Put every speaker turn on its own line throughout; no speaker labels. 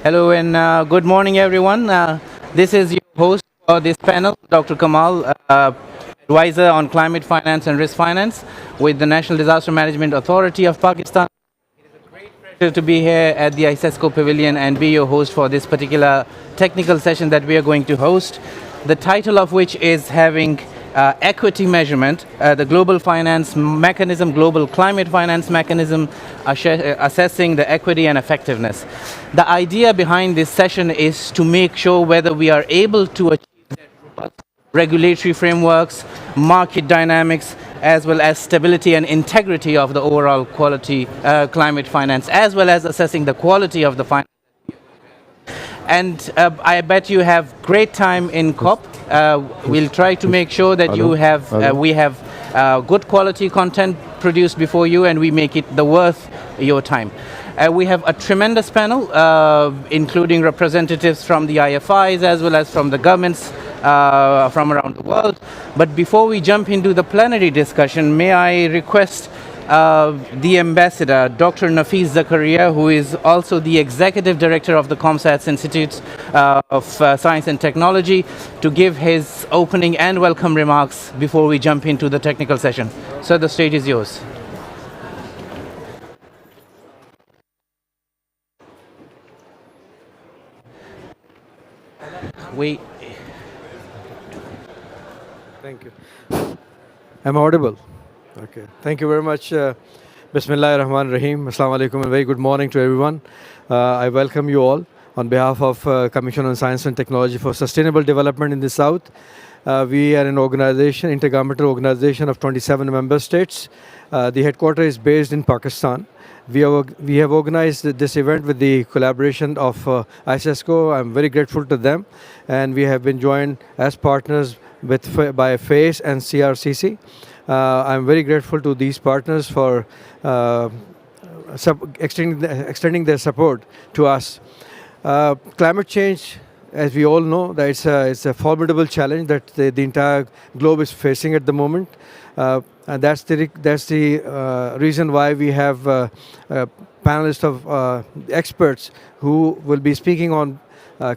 Hello and good morning, everyone. This is your host for this panel, Dr. Kamal, advisor on climate finance and risk finance with the National Disaster Management Authority of Pakistan. Pleasure to be here at the ICESCO Pavilion and be your host for this particular technical session that we are going to host. The title of which is having equity measurement, the global finance mechanism, global climate finance mechanism, assessing the equity and effectiveness. The idea behind this session is to make sure whether we are able to achieve regulatory frameworks, market dynamics, as well as stability and integrity of the overall quality climate finance, as well as assessing the quality of the finance. And I bet you have great time in COP. We'll try to make sure that we have good quality content produced before you, and we make it the worth your time. We have a tremendous panel, including representatives from the IFIs as well as from the governments from around the world. But before we jump into the plenary discussion, may I request the ambassador, Dr. Nafeez Zakaria, who is also the executive director of the ComSats Institute of Science and Technology, to give his opening and welcome remarks before we jump into the technical session. So the stage is yours.
Thank you. I'm audible. Okay. Thank you very much. Bismillah ar-Rahman ar-Rahim. Assalamu alaikum and very good morning to everyone. I welcome you all on behalf of Commission on Science and Technology for Sustainable Development in the South. We are an organization, intergovernmental organization of 27 member states. The headquarters is based in Pakistan. We have organized this event with the collaboration of ICESCO. I'm very grateful to them. And we have been joined as partners by FACE and CRCC. I'm very grateful to these partners for extending their support to us. Climate change, as we all know, that it's a formidable challenge that the entire globe is facing at the moment. And that's the reason why we have panelists of experts who will be speaking on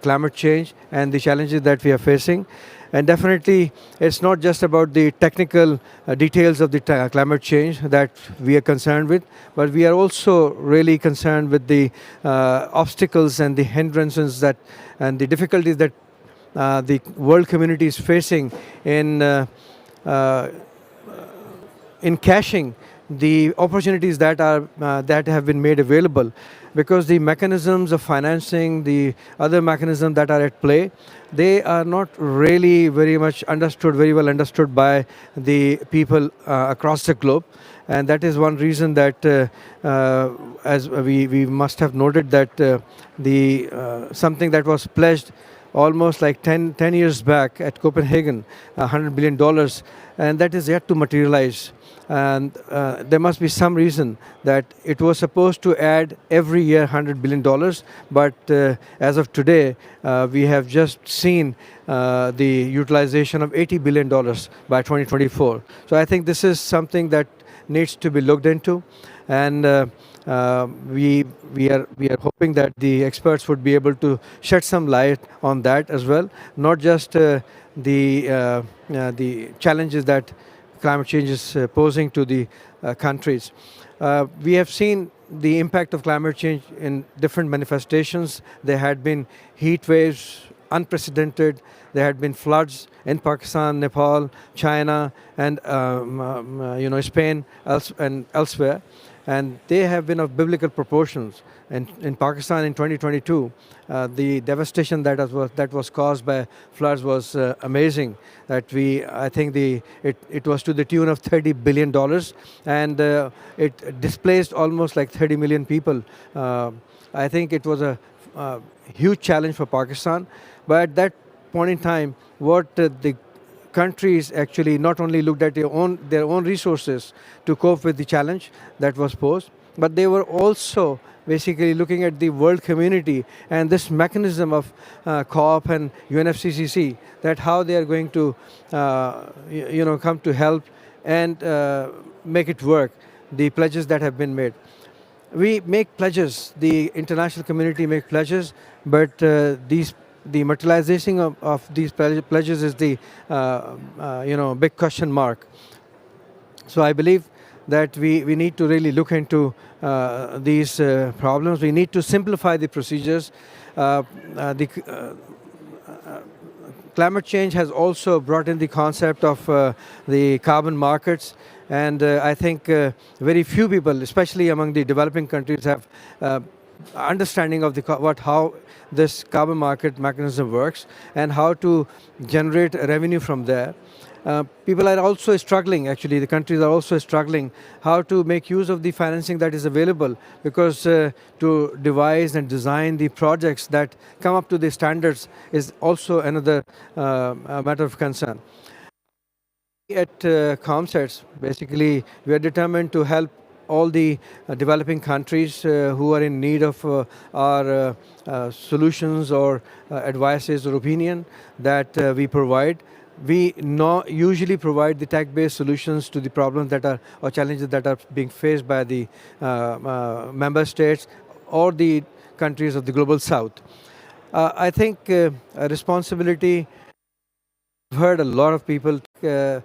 climate change and the challenges that we are facing. And definitely, it's not just about the technical details of the climate change that we are concerned with, but we are also really concerned with the obstacles and the hindrances and the difficulties that the world community is facing in cashing the opportunities that have been made available, because the mechanisms of financing, the other mechanisms that are at play, they are not really very well understood by the people across the globe. And that is one reason that, as we must have noted that something that was pledged almost like 10 years back at Copenhagen, $100 billion, and that is yet to materialize. And there must be some reason that it was supposed to add every year $100 billion, but as of today, we have just seen the utilization of $80 billion by 2024. So I think this is something that needs to be looked into, and we are hoping that the experts would be able to shed some light on that as well, not just the challenges that climate change is posing to the countries. We have seen the impact of climate change in different manifestations. There had been heat waves, unprecedented. There had been floods in Pakistan, Nepal, China, and Spain and elsewhere. And they have been of biblical proportions. And in Pakistan in 2022, the devastation that was caused by floods was amazing. I think it was to the tune of $30 billion, and it displaced almost like 30 million people. I think it was a huge challenge for Pakistan. But at that point in time, what the countries actually not only looked at their own resources to cope with the challenge that was posed, but they were also basically looking at the world community and this mechanism of COP and UNFCCC, that how they are going to come to help and make it work, the pledges that have been made. we make pledges, the international community make pledges, but the materialization of these pledges is the big question mark. So I believe that we need to really look into these problems. We need to simplify the procedures. The climate change has also brought in the concept of the carbon markets, and I think very few people, especially among the developing countries, have understanding of how this carbon market mechanism works and how to generate revenue from there. People are also struggling, actually, the countries are also struggling how to make use of the financing that is available, because to devise and design the projects that come up to the standards is also another matter of concern. At ComSets, basically, we are determined to help all the developing countries who are in need of our solutions or advices or opinion that we provide. We usually provide the tech-based solutions to the problems that are or challenges that are being faced by the member states or the countries of the global south. I think a responsibility. I've heard a lot of people. The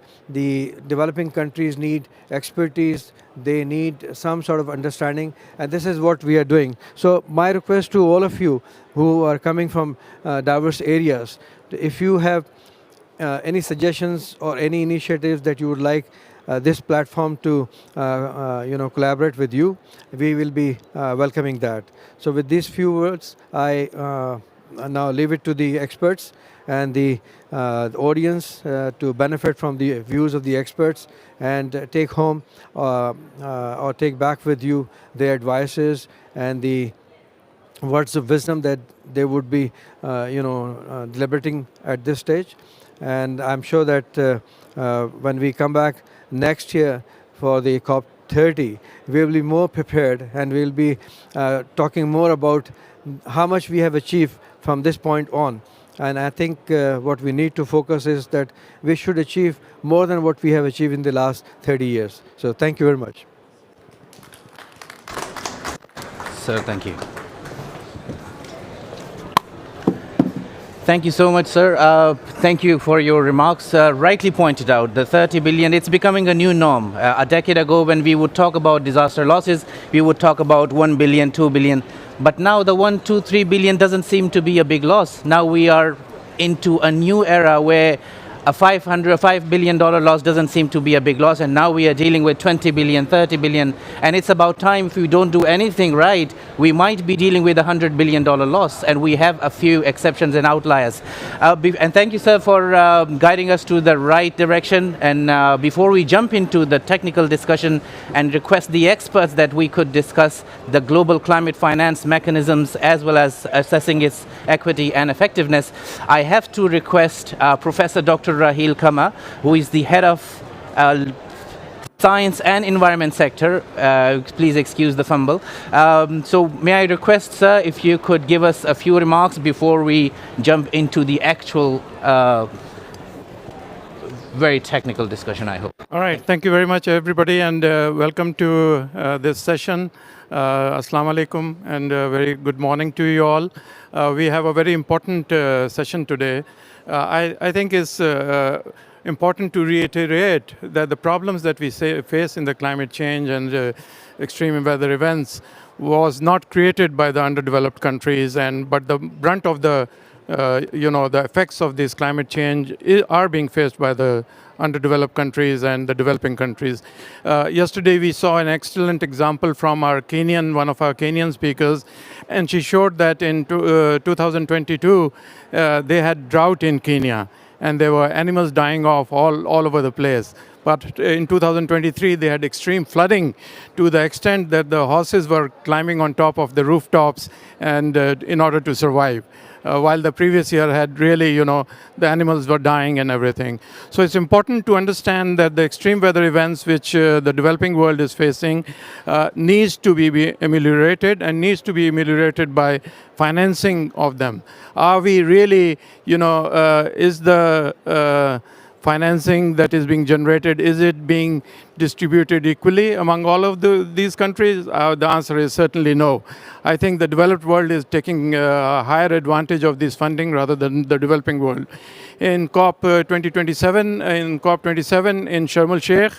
developing countries need expertise. They need some sort of understanding, and this is what we are doing. So my request to all of you who are coming from diverse areas, if you have any suggestions or any initiatives that you would like this platform to collaborate with you, we will be welcoming that. So with these few words, I now leave it to the experts and the audience to benefit from the views of the experts and take home or take back with you their advices and the words of wisdom that they would be deliberating at this stage. And I'm sure that when we come back next year for the COP30, we will be more prepared and we'll be talking more about how much we have achieved from this point on. And I think what we need to focus is that we should achieve more than what we have achieved in the last 30 years. So thank you very much.
Sir, thank you. Thank you so much, sir. Thank you for your remarks. Rightly pointed out, the 30 billion, it's becoming a new norm. A decade ago, when we would talk about disaster losses, we would talk about 1 billion, 2 billion. But now the 1, 2, 3 billion doesn't seem to be a big loss. Now we are into a new era where a $5 billion loss doesn't seem to be a big loss, and now we are dealing with 20 billion, 30 billion, and it's about time. If we don't do anything right, we might be dealing with $100 billion loss, and we have a few exceptions and outliers. And thank you, sir, for guiding us to the right direction. And before we jump into the technical discussion and request the experts that we could discuss the global climate finance mechanisms as well as assessing its equity and effectiveness, I have to request Professor Dr. Raheel Kama, who is the head of Science and Environment sector. Please excuse the fumble. So may I request, sir, if you could give us a few remarks before we jump into the actual very technical discussion, I hope.
All right. Thank you very much, everybody, and welcome to this session. Assalamu alaikum, and very good morning to you all. We have a very important session today. I think it's important to reiterate that the problems that we face in the climate change and extreme weather events was not created by the underdeveloped countries, but the brunt of the the effects of this climate change are being faced by the underdeveloped countries and the developing countries. Yesterday we saw an excellent example from one of our Kenyan speakers, and she showed that in 2022 they had drought in Kenya, and there were animals dying off all over the place. But in 2023, they had extreme flooding to the extent that the horses were climbing on top of the rooftops and in order to survive. While the previous year had really, the animals were dying and everything. So it's important to understand that the extreme weather events which the developing world is facing needs to be ameliorated and needs to be ameliorated by financing of them. Are we really, is the financing that is being generated, is it being distributed equally among all of these countries? The answer is certainly no. I think the developed world is taking higher advantage of this funding rather than the developing world. In COP27 in Sharm el-Sheikh,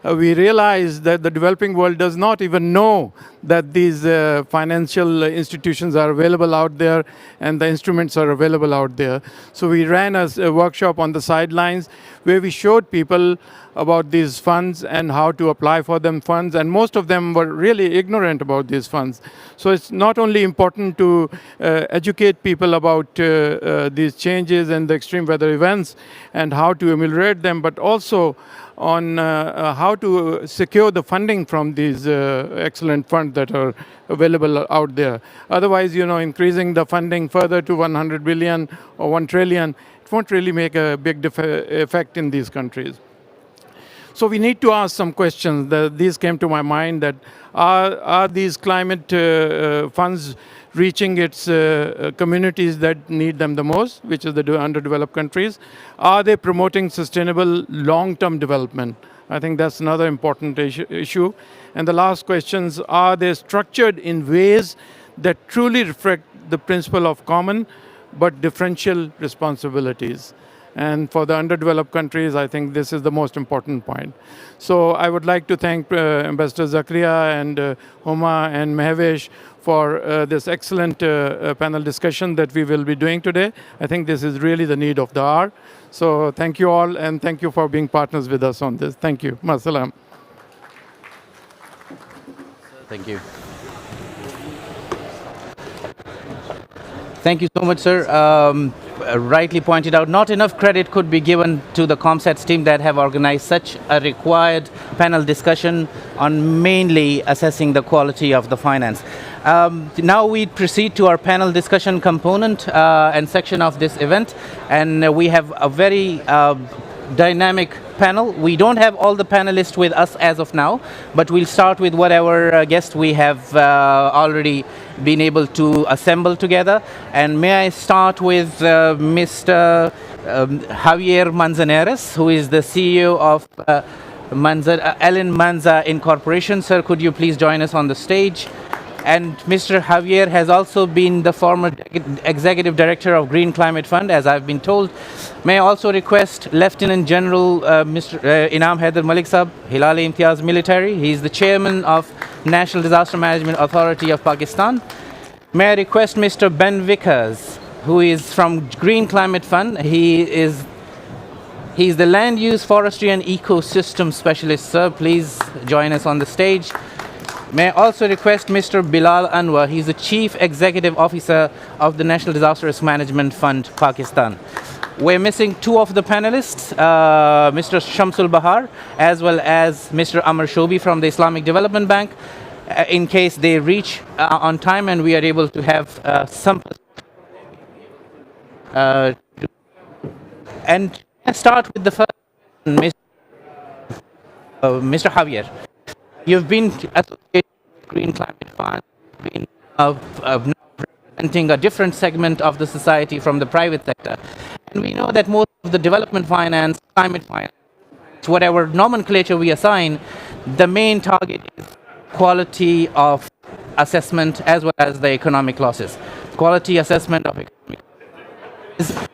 we realize that the developing world does not even know that these financial institutions are available out there and the instruments are available out there. So we ran a workshop on the sidelines where we showed people about these funds and how to apply for them funds, and most of them were really ignorant about these funds. So it's not only important to educate people about these changes and the extreme weather events and how to ameliorate them, but also on how to secure the funding from these excellent funds that are available out there. Otherwise, increasing the funding further to 100 billion or 1 trillion, it won't really make a big effect in these countries. So we need to ask some questions. These came to my mind, that are these climate funds reaching its communities that need them the most, which is the underdeveloped countries? Are they promoting sustainable long-term development? I think that's another important issue. And the last questions, are they structured in ways that truly reflect the principle of common but differential responsibilities? And for the underdeveloped countries, I think this is the most important point. So I would like to thank Ambassador Zakaria and Homa and Mehvesh for this excellent panel discussion that we will be doing today. I think this is really the need of the hour. So thank you all, and thank you for being partners with us on this. Thank you. Masalam.
Thank you. Thank you so much, sir. Rightly pointed out, not enough credit could be given to the ComSats team that have organized such a required panel discussion on mainly assessing the quality of the finance. Now we proceed to our panel discussion component and section of this event, and we have a very dynamic panel. We don't have all the panelists with us as of now, but we'll start with whatever guest we have already been able to assemble together. And may I start with Mr. Javier Manzanares, who is the CEO of Ellen Manza Incorporation. Sir, could you please join us on the stage? And Mr. Javier has also been the former executive director of Green Climate Fund, as I've been told. May I also request Lieutenant General Mr. Inam Haider Malik Sahab, Hilal Imtiaz Military. He is the chairman of National Disaster Management Authority of Pakistan. May I request Mr. Ben Vickers, who is from Green Climate Fund. He's the land use, forestry and ecosystem specialist. Sir, please join us on the stage. May I also request Mr. Bilal Anwar. He's the Chief Executive Officer of the National Disaster Risk Management Fund, Pakistan. We're missing two of the panelists, Mr. Shamsul Bahar, as well as Mr. Amar Shobi from the Islamic Development Bank, in case they reach on time and we are able to have some. And let's start with the first, Mr. Javier. You've been associated with Green Climate Fund, been representing a different segment of the society from the private sector. And we know that most of the development finance, climate finance, whatever nomenclature we assign, the main target is quality of assessment as well as the economic losses. Quality assessment of economic losses.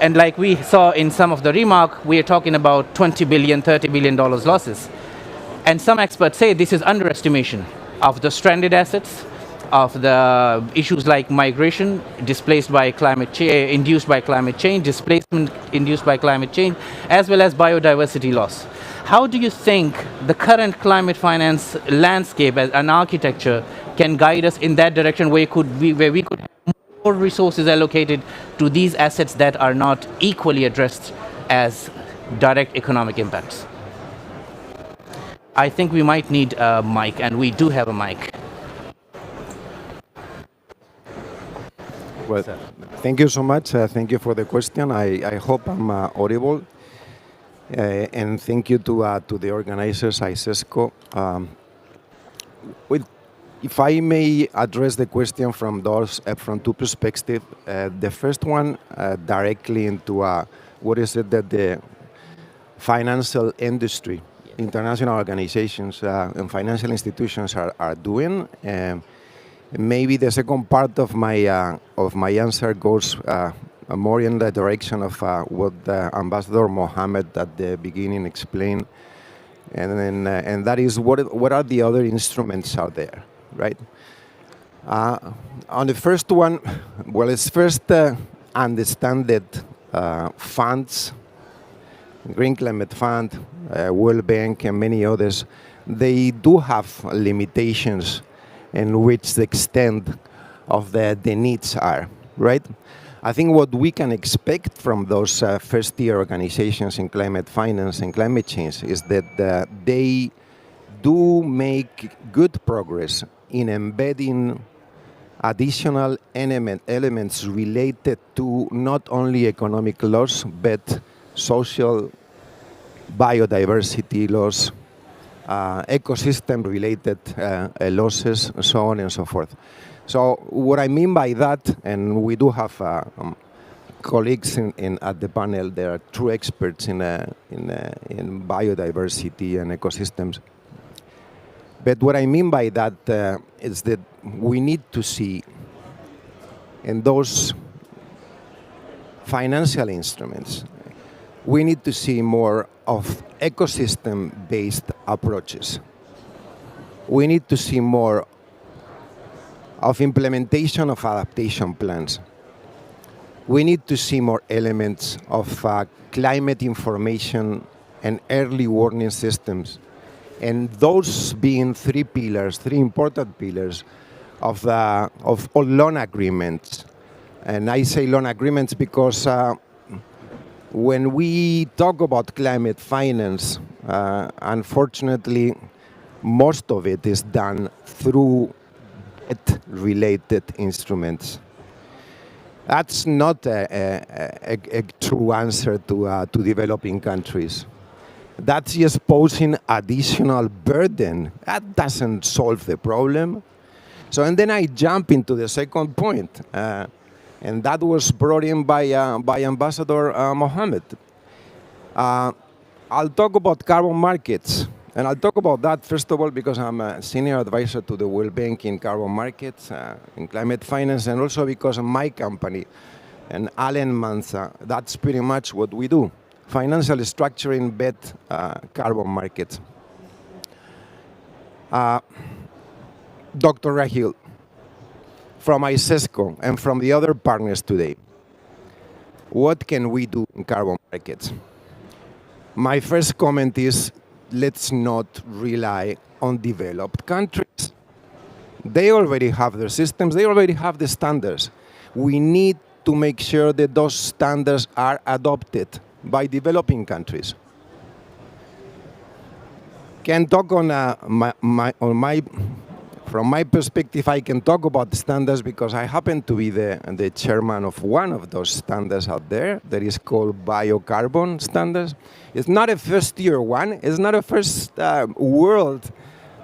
And like we saw in some of the remark, we are talking about $20 billion, $30 billion losses. And some experts say this is underestimation of the stranded assets, of the issues like migration displaced by climate change, induced by climate change, displacement induced by climate change, as well as biodiversity loss. How do you think the current climate finance landscape as an architecture can guide us in that direction where we could have more resources allocated to these assets that are not equally addressed as direct economic impacts? I think we might need a mic, and we do have a mic.
Well, thank you so much. Thank you for the question. I hope I'm audible. And thank you to the organizers, ICESCO. If I may address the question from two perspectives. The first one directly into what is it that financial industry, international organizations and financial institutions are doing. Maybe the second part of my answer goes more in the direction of what Ambassador Mohammed at the beginning explained, and that is what are the other instruments out there, right? On the first one, well, it's first understand that funds, Green Climate Fund, World Bank, and many others, they do have limitations in which the extent of the needs are, right? I think what we can expect from those first-tier organizations in climate finance and climate change is that they do make good progress in embedding additional elements related to not only economic loss, but social biodiversity loss, ecosystem-related losses, so on and so forth. So what I mean by that, and we do have colleagues at the panel, they are true experts in biodiversity and ecosystems. But what I mean by that is that we need to see in those financial instruments, we need to see more of ecosystem-based approaches. We need to see more of implementation of adaptation plans. We need to see more elements of climate information and early warning systems. And those being three important pillars of all loan agreements. And I say loan agreements because when we talk about climate finance, unfortunately, most of it is done through debt-related instruments. That's not a true answer to developing countries. That's just posing additional burden. That doesn't solve the problem. So, and then I jump into the second point, and that was brought in by Ambassador Mohammed. I'll talk about carbon markets. And I'll talk about that, first of all, because I'm a senior advisor to the World Bank in carbon markets, in climate finance, and also because of my company, and Allen Mansa, that's pretty much what we do. Financial structuring bet carbon markets. Dr. Rahil, from ICESCO and from the other partners today, what can we do in carbon markets? My first comment is, let's not rely on developed countries. They already have their systems, they already have the standards. We need to make sure that those standards are adopted by developing countries. Can talk from my perspective, I can talk about the standards because I happen to be the chairman of one of those standards out there that is called biocarbon standards. It's not a first-tier one. It's not a first world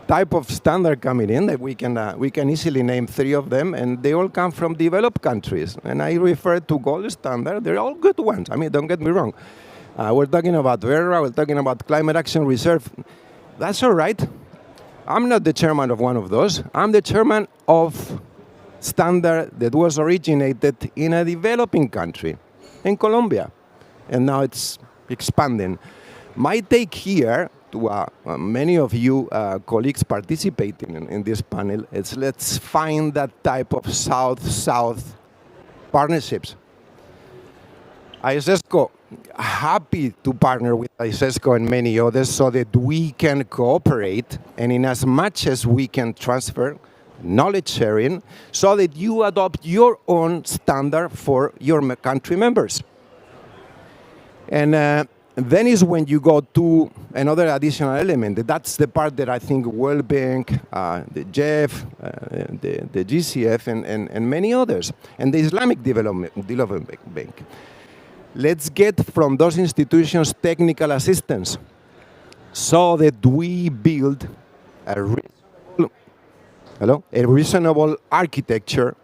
type of standard coming in that we can easily name 3 of them, and they all come from developed countries. And I refer to gold standard. They're all good ones. I mean, don't get me wrong. We're talking about Verra. We're talking about Climate Action Reserve. That's all right. I'm not the chairman of one of those. I'm the chairman of standard that was originated in a developing country, in Colombia. And now it's expanding. My take here to many of you colleagues participating in this panel is let's find that type of South-South partnerships. ICESCO, happy to partner with ICESCO and many others so that we can cooperate and in as much as we can transfer knowledge sharing so that you adopt your own standard for your country members. And then is when you go to another additional element. That's the part that I think World Bank, the GEF, the GCF, and many others, and the Islamic Development Bank. Let's get from those institutions technical assistance so that we build a reasonable architecture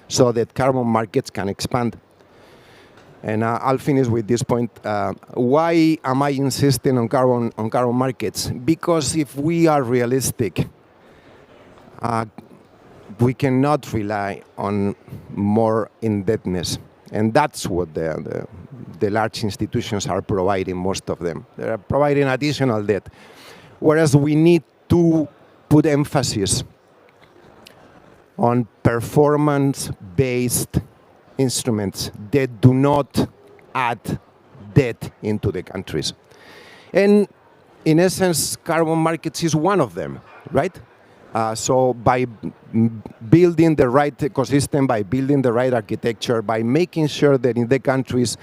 so that carbon markets can expand. And I'll finish with this point. Why am I insisting on carbon markets? Because if we are realistic, we cannot rely on more indebtedness. And that's what the large institutions are providing, most of them. They are providing additional debt. Whereas we need to put emphasis on performance-based instruments that do not add debt into the countries. And in essence, carbon markets is one of them, right? So by building the right ecosystem, by building the right architecture, by making sure that in the countries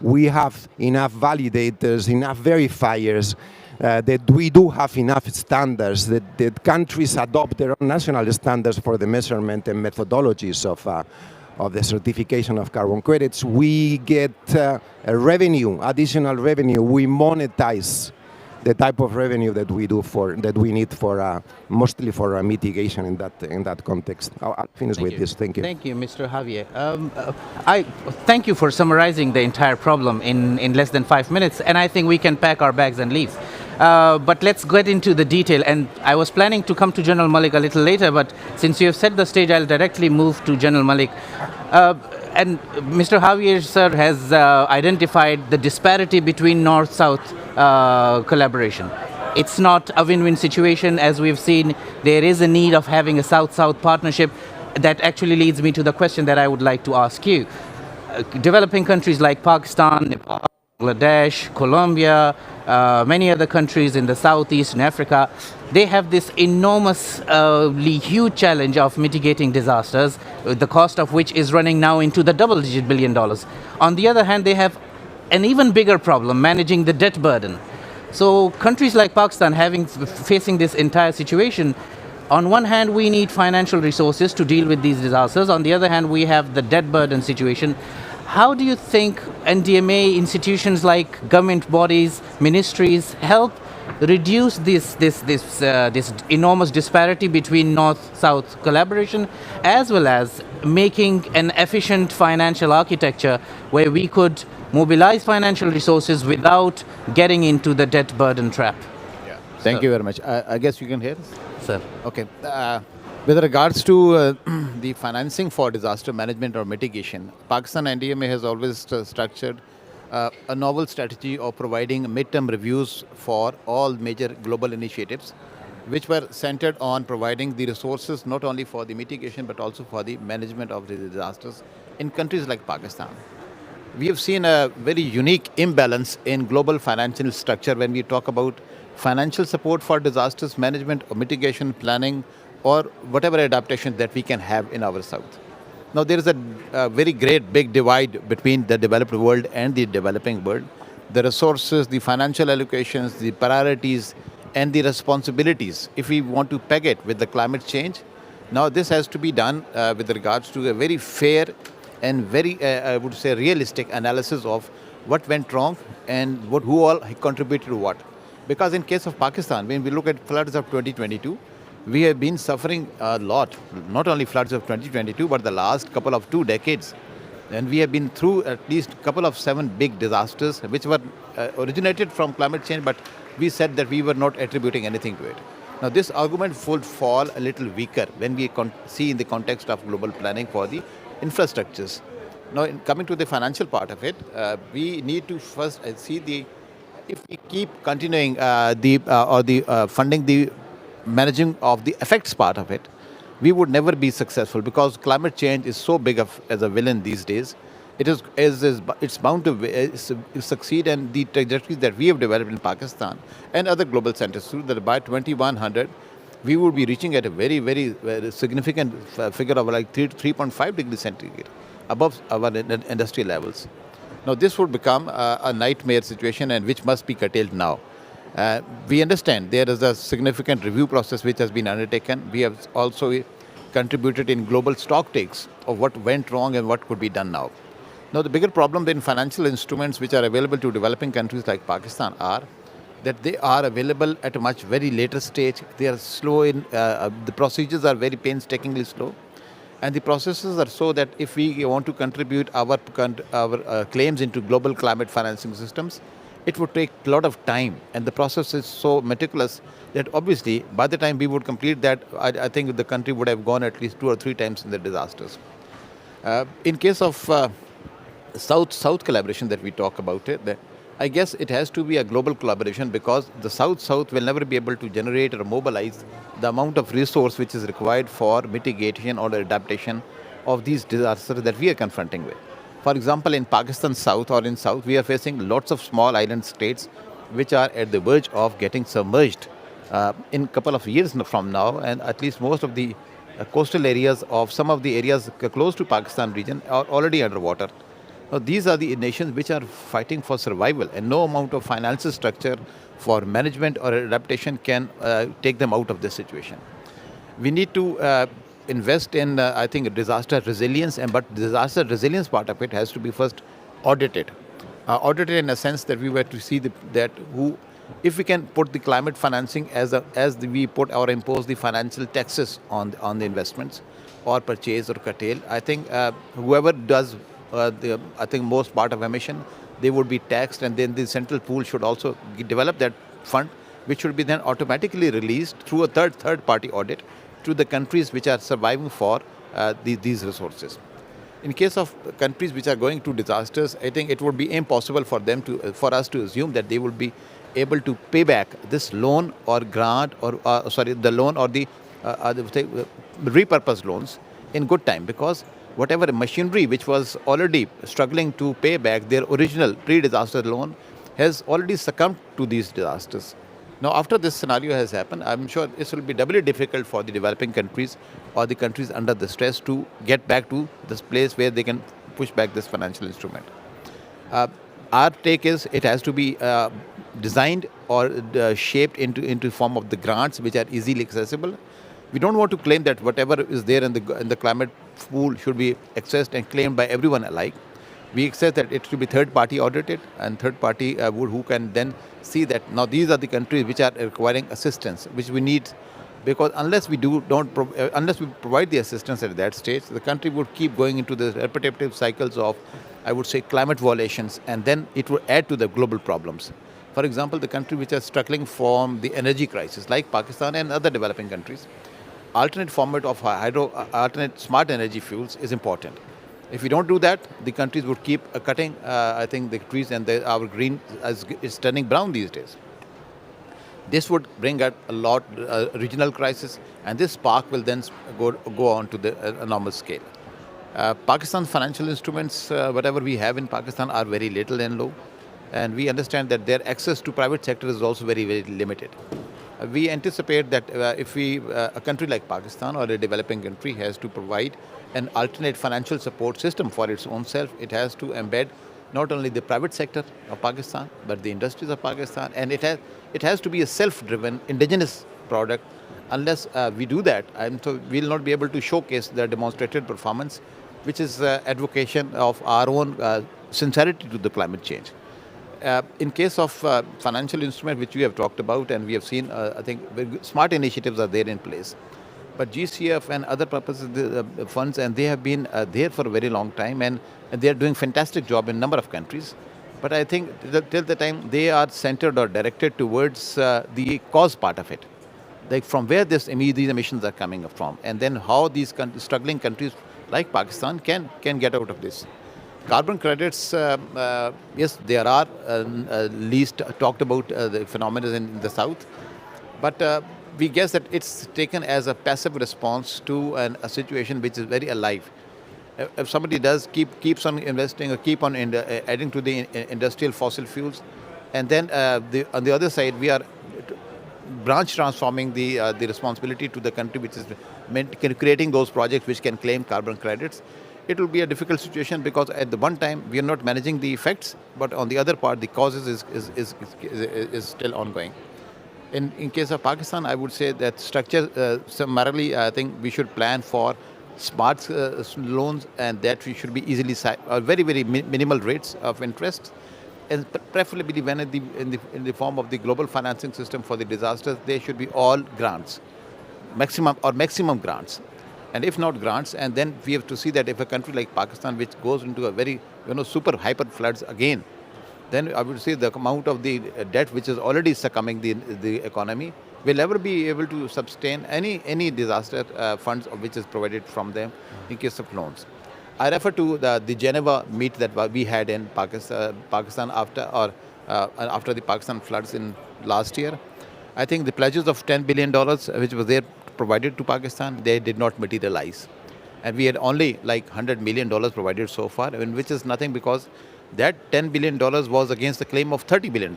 we have enough validators, enough verifiers, that we do have enough standards, that countries adopt their own national standards for the measurement and methodologies of the certification of carbon credits, we get a revenue, additional revenue. We monetize the type of revenue that we need for mostly for mitigation in that context. I'll finish with this. Thank you.
Thank you, Mr. Javier. I thank you for summarizing the entire problem in less than 5 minutes, and I think we can pack our bags and leave. But let's get into the detail. And I was planning to come to General Malik a little later, but since you have set the stage, I'll directly move to General Malik. And Mr. Javier, sir, has identified the disparity between North-South collaboration. It's not a win-win situation. As we've seen, there is a need of having a South-South partnership. That actually leads me to the question that I would like to ask you. Developing countries like Pakistan, Nepal, Bangladesh, Colombia, many other countries in the Southeast and Africa, they have this enormously huge challenge of mitigating disasters, the cost of which is running now into the double-digit billion dollars. On the other hand, they have an even bigger problem managing the debt burden. So countries like Pakistan facing this entire situation, on one hand, we need financial resources to deal with these disasters. On the other hand, we have the debt burden situation. How do you think NDMA institutions like government bodies, ministries help reduce this enormous disparity between North-South collaboration, as well as making an efficient financial architecture where we could mobilize financial resources without getting into the debt burden trap?
Yeah. Thank you very much. I guess you can hear us?
Sir.
Okay. With regards to the financing for disaster management or mitigation, Pakistan NDMA has always structured a novel strategy of providing midterm reviews for all major global initiatives, which were centered on providing the resources not only for the mitigation but also for the management of the disasters in countries like Pakistan. We have seen a very unique imbalance in global financial structure when we talk about financial support for disasters management or mitigation planning or whatever adaptation that we can have in our South. Now there is a very great big divide between the developed world and the developing world. The resources, the financial allocations, the priorities and the responsibilities, if we want to peg it with the climate change, now this has to be done with regards to a very fair and very, I would say, realistic analysis of what went wrong and who all contributed to what. Because in case of Pakistan, when we look at floods of 2022, we have been suffering a lot, not only floods of 2022, but the last couple of 2 decades. And we have been through at least a couple of 7 big disasters, which were originated from climate change, but we said that we were not attributing anything to it. Now this argument would fall a little weaker when we see in the context of global planning for the infrastructures. Now coming to the financial part of it, we need to first see if we keep continuing funding the managing of the effects part of it, we would never be successful because climate change is so big as a villain these days. It's bound to succeed, and the trajectories that we have developed in Pakistan and other global centers through that by 2100, we would be reaching at a very, very significant figure of like 3.5 degrees centigrade above our industry levels. Now this would become a nightmare situation and which must be curtailed now. We understand there is a significant review process which has been undertaken. We have also contributed in global stock takes of what went wrong and what could be done now. Now the bigger problem in financial instruments which are available to developing countries like Pakistan are that they are available at a much very later stage. They are slow in, the procedures are very painstakingly slow. And the processes are so that if we want to contribute our claims into global climate financing systems, it would take a lot of time. And the process is so meticulous that obviously by the time we would complete that, I think the country would have gone at least 2 or 3 times in the disasters. In case of South-South collaboration that we talk about it, I guess it has to be a global collaboration because the South-South will never be able to generate or mobilize the amount of resource which is required for mitigation or adaptation of these disasters that we are confronting with. For example, in Pakistan South or in South, we are facing lots of small island states which are at the verge of getting submerged in a couple of years from now, and at least most of the coastal areas of some of the areas close to Pakistan region are already underwater. Now, these are the nations which are fighting for survival, and no amount of financial structure for management or adaptation can take them out of this situation. We need to invest in, I think, disaster resilience, but disaster resilience part of it has to be first audited. Audited in a sense that we were to see if we can put the climate financing we put or impose the financial taxes on the investments or purchase or curtail, I think whoever does I think most part of emission, they would be taxed, and then the central pool should also develop that fund, which should be then automatically released through a third party audit to the countries which are surviving for these resources. In case of countries which are going through disasters, I think it would be impossible for for us to assume that they will be able to pay back this loan or grant or the loan or the repurposed loans in good time, because whatever machinery which was already struggling to pay back their original pre-disaster loan has already succumbed to these disasters. Now, after this scenario has happened, I'm sure this will be doubly difficult for the developing countries or the countries under the stress to get back to this place where they can push back this financial instrument. Our take is it has to be designed or shaped into form of the grants which are easily accessible. We don't want to claim that whatever is there in the climate pool should be accessed and claimed by everyone alike. We accept that it should be third-party audited, and third-party who can then see that now these are the countries which are requiring assistance, which we need, because unless we unless we provide the assistance at that stage, the country would keep going into the repetitive cycles of, I would say, climate violations, and then it would add to the global problems. For example, the country which are struggling from the energy crisis, like Pakistan and other developing countries, alternate format of alternate smart energy fuels is important. If we don't do that, the countries would keep cutting, I think, the trees, and our green is turning brown these days. This would bring out a lot regional crisis, and this spark will then go on to the normal scale. Pakistan's financial instruments, whatever we have in Pakistan, are very little and low, and we understand that their access to private sector is also very, very limited. We anticipate that if a country like Pakistan or a developing country has to provide an alternate financial support system for its own self, it has to embed not only the private sector of Pakistan, but the industries of Pakistan, and it has to be a self-driven, indigenous product. Unless we do that, we will not be able to showcase the demonstrated performance, which is advocation of our own sincerity to the climate change. In case of financial instrument, which we have talked about and we have seen, I think smart initiatives are there in place. But GCF and other purposes funds, and they have been there for a very long time, and they are doing fantastic job in a number of countries. But I think till the time they are centered or directed towards the cause part of it, like from where these emissions are coming from, and then how these struggling countries like Pakistan can get out of this. Carbon credits, yes, there are least talked about the phenomena in the south, but we guess that it's taken as a passive response to a situation which is very alive. If somebody keeps on investing or keep on adding to the industrial fossil fuels, and then on the other side we are branch transforming the responsibility to the country which is creating those projects which can claim carbon credits, it will be a difficult situation, because at the one time we are not managing the effects, but on the other part the causes is still ongoing. In case of Pakistan, I would say that structure summarily, I think we should plan for smart loans, and that we should be easily very, very minimal rates of interest, and preferably when in the form of the global financing system for the disasters, they should be all grants, maximum grants. and if not grants, and then we have to see that if a country like Pakistan, which goes into a very super hyper floods again, then I would say the amount of the debt which is already succumbing the economy will never be able to sustain any disaster funds which is provided from them in case of loans. I refer to the Geneva meet that we had in Pakistan after the Pakistan floods in last year. I think the pledges of $10 billion which was there provided to Pakistan, they did not materialize. And we had only like $100 million provided so far, which is nothing because that $10 billion was against the claim of $30 billion.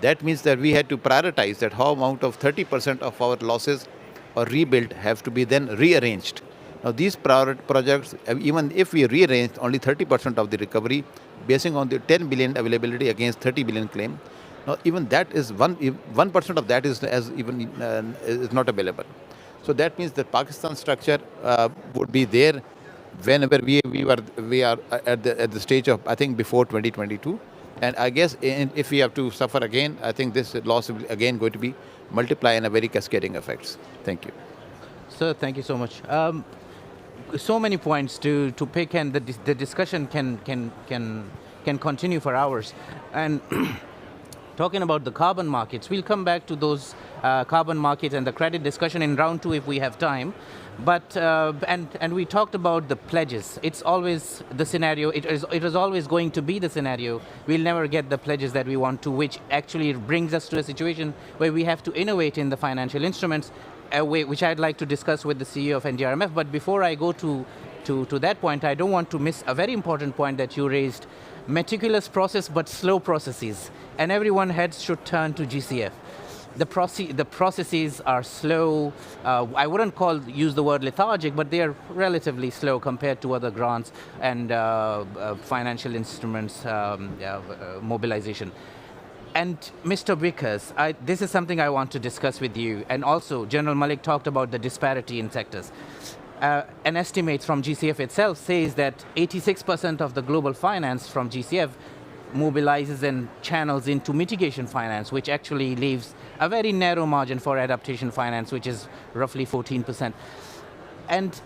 That means that we had to prioritize that how amount of 30% of our losses or rebuild have to be then rearranged. Now these projects, even if we rearranged only 30% of the recovery, basing on the 10 billion availability against 30 billion claim, now even that is 1% of that is not available. So that means that Pakistan structure would be there whenever we are at the stage of, I think, before 2022. And I guess if we have to suffer again, I think this loss is again going to be multiply in a very cascading effects. Thank you.
Sir, thank you so much. So many points to pick, and the discussion can continue for hours. And talking about the carbon markets, we'll come back to those carbon markets and the credit discussion in round 2 if we have time. But and we talked about the pledges. It's always the scenario. It is always going to be the scenario. We'll never get the pledges that we want to, which actually brings us to a situation where we have to innovate in the financial instruments, which I'd like to discuss with the CEO of NDRMF. But before I go to that point, I don't want to miss a very important point that you raised: meticulous process but slow processes, and everyone heads should turn to GCF. The processes are slow. I wouldn't use the word lethargic, but they are relatively slow compared to other grants and financial instruments mobilization. And Mr. Vickers, this is something I want to discuss with you. And also, General Malik talked about the disparity in sectors. An estimate from GCF itself says that 86% of the global finance from GCF mobilizes and channels into mitigation finance, which actually leaves a very narrow margin for adaptation finance, which is roughly 14%. And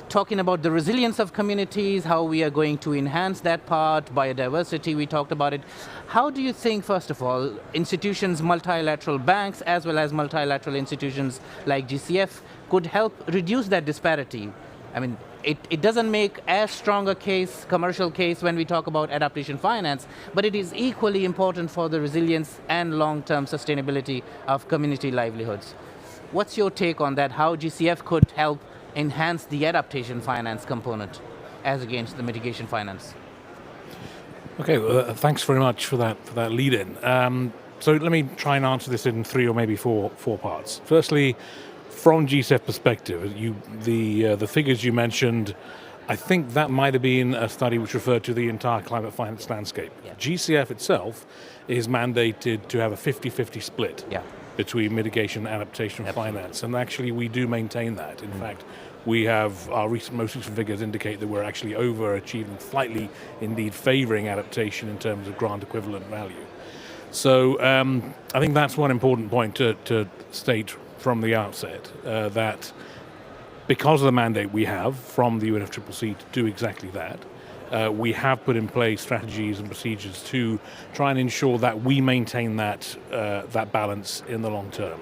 talking about the resilience of communities, how we are going to enhance that part, biodiversity, we talked about it. How do you think, first of all, institutions, multilateral banks, as well as multilateral institutions like GCF could help reduce that disparity? I mean, it doesn't make as strong a case, commercial case, when we talk about adaptation finance, but it is equally important for the resilience and long-term sustainability of community livelihoods. What's your take on that? How GCF could help enhance the adaptation finance component as against the mitigation finance?
Okay, well, thanks very much for that lead-in. So let me try and answer this in 3 or maybe four parts. Firstly, from GCF perspective, the figures you mentioned, I think that might have been a study which referred to the entire climate finance landscape.
Yeah.
GCF itself is mandated to have a 50-50 split between mitigation and adaptation finance, and actually we do maintain that. In fact, we have our most recent figures indicate that we're actually overachieving slightly, indeed favoring adaptation in terms of grant equivalent value. So I think that's one important point to state from the outset, that because of the mandate we have from the UNFCCC to do exactly that, we have put in place strategies and procedures to try and ensure that we maintain that balance in the long term.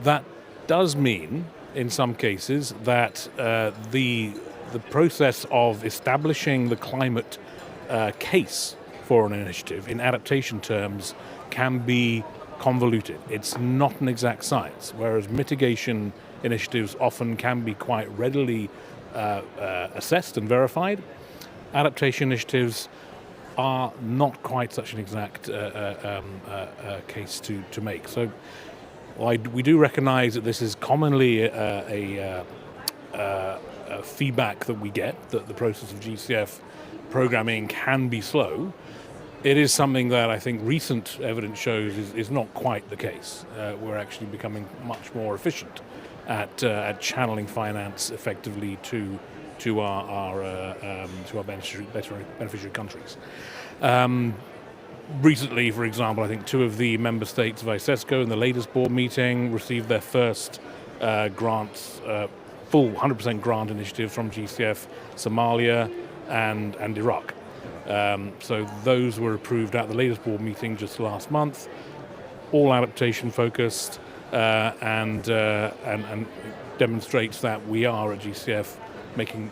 That does mean, in some cases, that the process of establishing the climate case for an initiative in adaptation terms can be convoluted. It's not an exact science, whereas mitigation initiatives often can be quite readily assessed and verified. Adaptation initiatives are not quite such an exact case to make. So we do recognize that this is commonly a feedback that we get, that the process of GCF programming can be slow. It is something that I think recent evidence shows is not quite the case. We're actually becoming much more efficient at channeling finance effectively to our beneficiary countries. Recently, for example, I think 2 of the member states of ICESCO in the latest board meeting received their first grants full 100% grant initiative from GCF, Somalia, and Iraq. So those were approved at the latest board meeting just last month, all adaptation focused, and demonstrates that we are at GCF making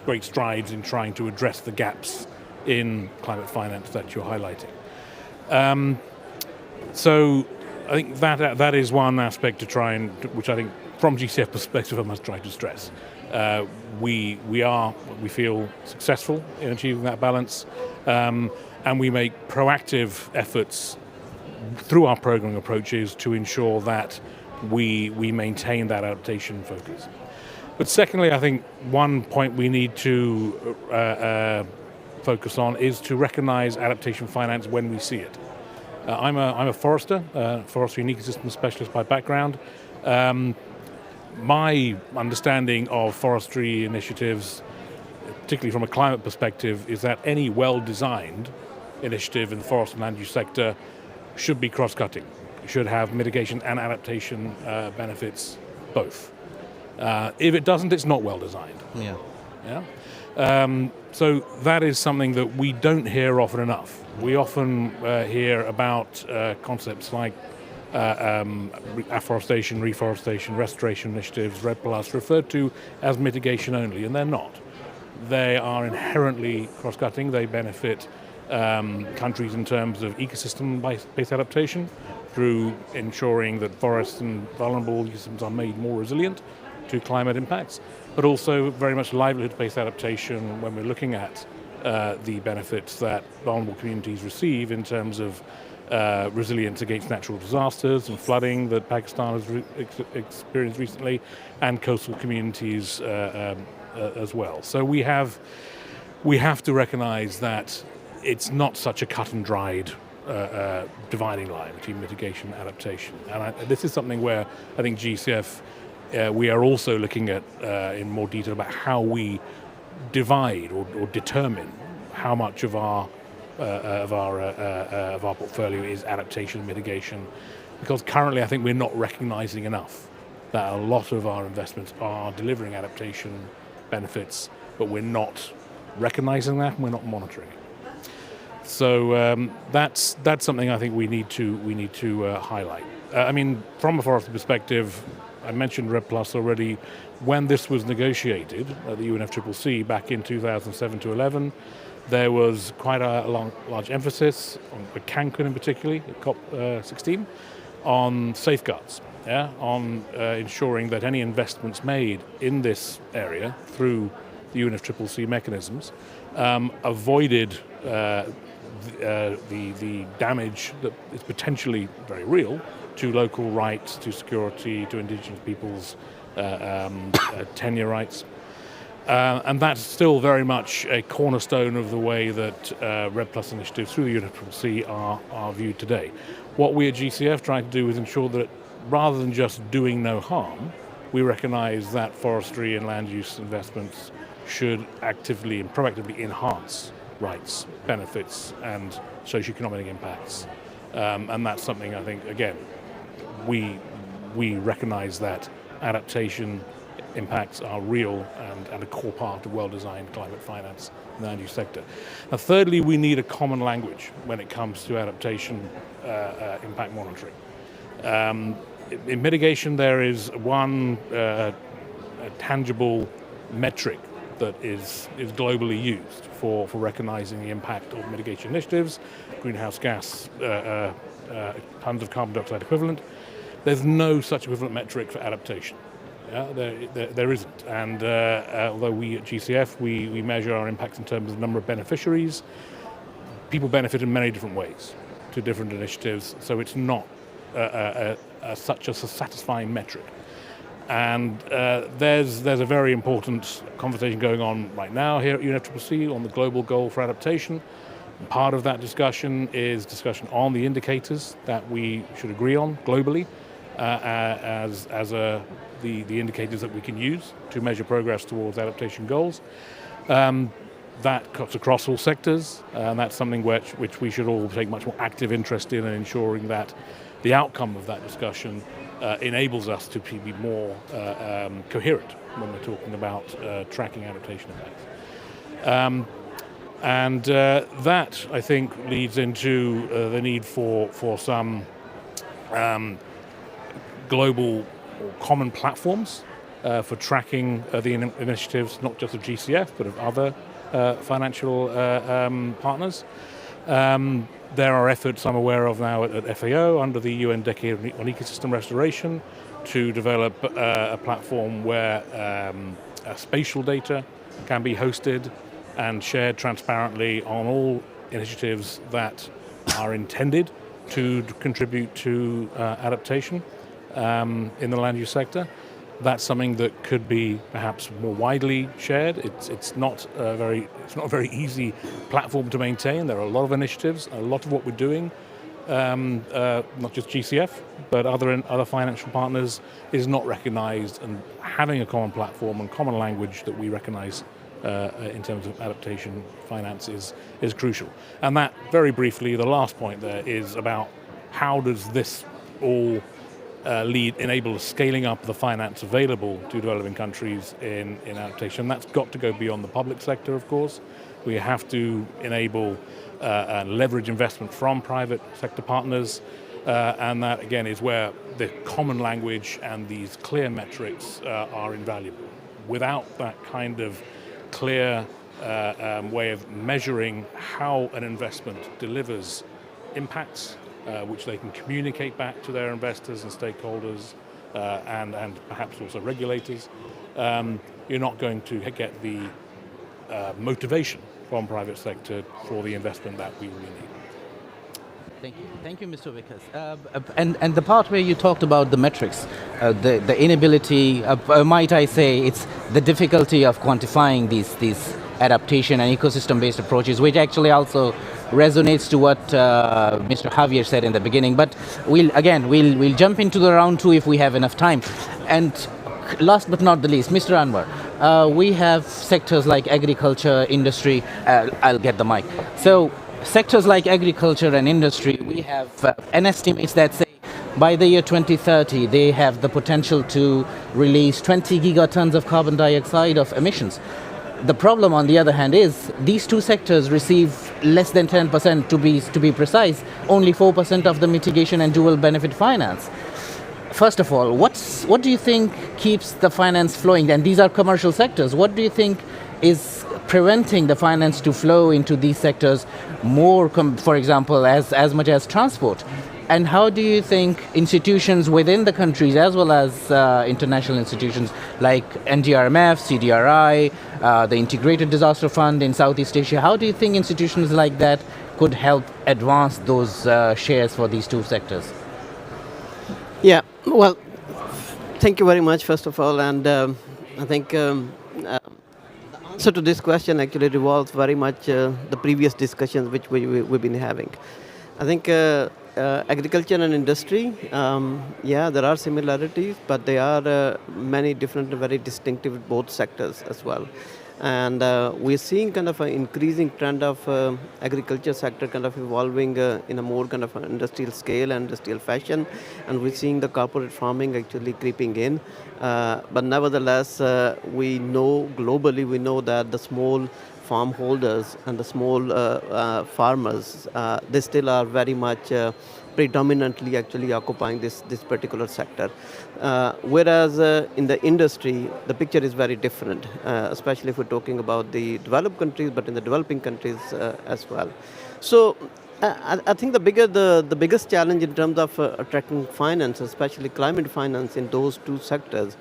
great strides in trying to address the gaps in climate finance that you're highlighting. So I think that is one aspect to try and, which I think from GCF perspective I must try to stress. We feel successful in achieving that balance, and we make proactive efforts through our programming approaches to ensure that we maintain that adaptation focus. But secondly, I think one point we need to focus on is to recognize adaptation finance when we see it. I'm a forester, forestry and ecosystem specialist by background. My understanding of forestry initiatives, particularly from a climate perspective, is that any well-designed initiative in the forest and land use sector should be cross-cutting. It should have mitigation and adaptation benefits both. If it doesn't, it's not well-designed. Yeah. So that is something that we don't hear often enough. We often hear about concepts like afforestation, reforestation, restoration initiatives, REDD+, referred to as mitigation only, and they're not. They are inherently cross-cutting. They benefit countries in terms of ecosystem-based adaptation through ensuring that forests and vulnerable ecosystems are made more resilient to climate impacts, but also very much livelihood-based adaptation when we're looking at the benefits that vulnerable communities receive in terms of resilience against natural disasters and flooding that Pakistan has experienced recently, and coastal communities as well. So we have to recognize that it's not such a cut and dried dividing line between mitigation and adaptation. And this is something where I think GCF, we are also looking at in more detail about how we divide or determine how much of our portfolio is adaptation and mitigation, because currently I think we're not recognizing enough that a lot of our investments are delivering adaptation benefits, but we're not recognizing that and we're not monitoring it. So that's something I think we need to highlight. I mean, from a forestry perspective, I mentioned REDD+ already. When this was negotiated at the UNFCCC back in 2007 to 11, there was quite a large emphasis on Cancun in particular, at COP16, on safeguards, on ensuring that any investments made in this area through the UNFCCC mechanisms avoided the damage that is potentially very real to local rights, to security, to indigenous peoples' tenure rights. And that's still very much a cornerstone of the way that REDD+ initiatives through the UNFCCC are viewed today. What we at GCF try to do is ensure that rather than just doing no harm, we recognize that forestry and land use investments should actively and proactively enhance rights, benefits, and socioeconomic impacts. And that's something I think, again, we recognize that adaptation impacts are real and a core part of well-designed climate finance in the land use sector. Now, thirdly, we need a common language when it comes to adaptation impact monitoring. In mitigation, there is one a tangible metric that is globally used for recognizing the impact of mitigation initiatives, greenhouse gas tons of carbon dioxide equivalent. There's no such equivalent metric for adaptation. There isn't. And although we at GCF, we measure our impacts in terms of the number of beneficiaries, people benefit in many different ways to different initiatives, so it's not such a satisfying metric. And there's a very important conversation going on right now here at UNFCCC on the global goal for adaptation. And part of that discussion is discussion on the indicators that we should agree on globally as the indicators that we can use to measure progress towards adaptation goals. That cuts across all sectors, and that's something which we should all take much more active interest in ensuring that the outcome of that discussion enables us to be more coherent when we're talking about tracking adaptation effects. And that, I think, leads into the need for some global or common platforms for tracking the initiatives, not just of GCF, but of other financial partners. There are efforts I'm aware of now at FAO under the UN Decade on Ecosystem Restoration to develop a platform where spatial data can be hosted and shared transparently on all initiatives that are intended to contribute to adaptation in the land use sector. That's something that could be perhaps more widely shared. It's not a very easy platform to maintain. There are a lot of initiatives, a lot of what we're doing, not just GCF, but other financial partners, is not recognized, and having a common platform and common language that we recognize in terms of adaptation finance is crucial. And that, very briefly, the last point there is about how does this all enable scaling up the finance available to developing countries in adaptation. That's got to go beyond the public sector, of course. We have to enable and leverage investment from private sector partners, and that, again, is where the common language and these clear metrics are invaluable. Without that kind of clear way of measuring how an investment delivers impacts, which they can communicate back to their investors and stakeholders and perhaps also regulators, you're not going to get the motivation from private sector for the investment that we really need.
Thank you, Mr. Vickers. And the part where you talked about the metrics, the inability, might I say, it's the difficulty of quantifying these adaptation and ecosystem-based approaches, which actually also resonates to what Mr. Javier said in the beginning. But we'll jump into the round two if we have enough time. And last but not the least, Mr. Anwar, we have sectors like agriculture, industry. I'll get the mic. So sectors like agriculture and industry, we have an estimates that say by the year 2030 they have the potential to release 20 gigatons of carbon dioxide of emissions. The problem, on the other hand, is these two sectors receive less than 10%, to be precise, only 4% of the mitigation and dual benefit finance. First of all, what do you think keeps the finance flowing? And these are commercial sectors. What do you think is preventing the finance to flow into these sectors more, for example, as much as transport? And how do you think institutions within the countries as well as international institutions like NDRMF, CDRI, the Integrated Disaster Fund in Southeast Asia, how do you think institutions like that could help advance those shares for these two sectors?
Yeah, well, thank you very much, first of all. And I think the answer to this question actually revolves very much the previous discussions which we've been having. I think agriculture and industry, there are similarities, but there are many different, very distinctive both sectors as well. And we're seeing kind of an increasing trend of agriculture sector kind of evolving in a more kind of an industrial scale and industrial fashion. And we're seeing the corporate farming actually creeping in. But nevertheless, we know globally, we know that the small farm holders and the small farmers, they still are very much predominantly actually occupying this particular sector. Whereas in the industry, the picture is very different, especially if we're talking about the developed countries, but in the developing countries as well. So I think the biggest challenge in terms of attracting finance, especially climate finance in those two sectors,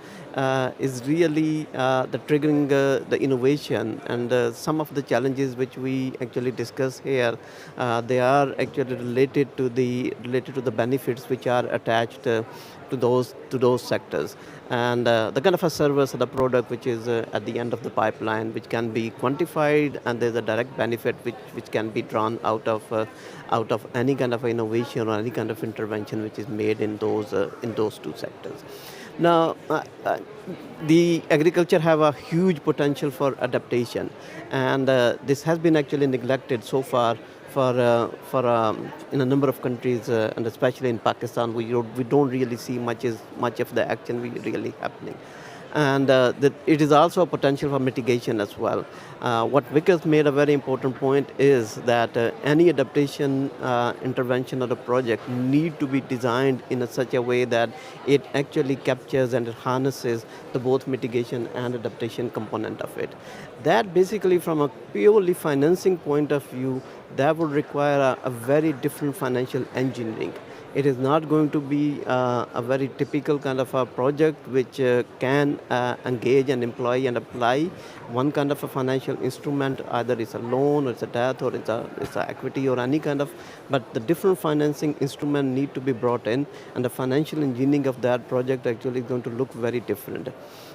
is really the triggering the innovation. And some of the challenges which we actually discuss here, they are actually related to the benefits which are attached to those sectors, and the kind of a service or the product which is at the end of the pipeline, which can be quantified, and there's a direct benefit which can be drawn out of any kind of innovation or any kind of intervention which is made in those two sectors. Now, the agriculture have a huge potential for adaptation, and this has been actually neglected so far in a number of countries, and especially in Pakistan, we don't really see much of the action really happening. And it is also a potential for mitigation as well. What Vikas made a very important point is that any adaptation intervention or the project need to be designed in such a way that it actually captures and harnesses the both mitigation and adaptation component of it. That basically from a purely financing point of view, that would require a very different financial engineering. It is not going to be a very typical kind of a project which can engage and employ and apply one kind of a financial instrument, either it's a loan or it's a debt or it's a equity or any kind of, but the different financing instrument need to be brought in, and the financial engineering of that project actually is going to look very different.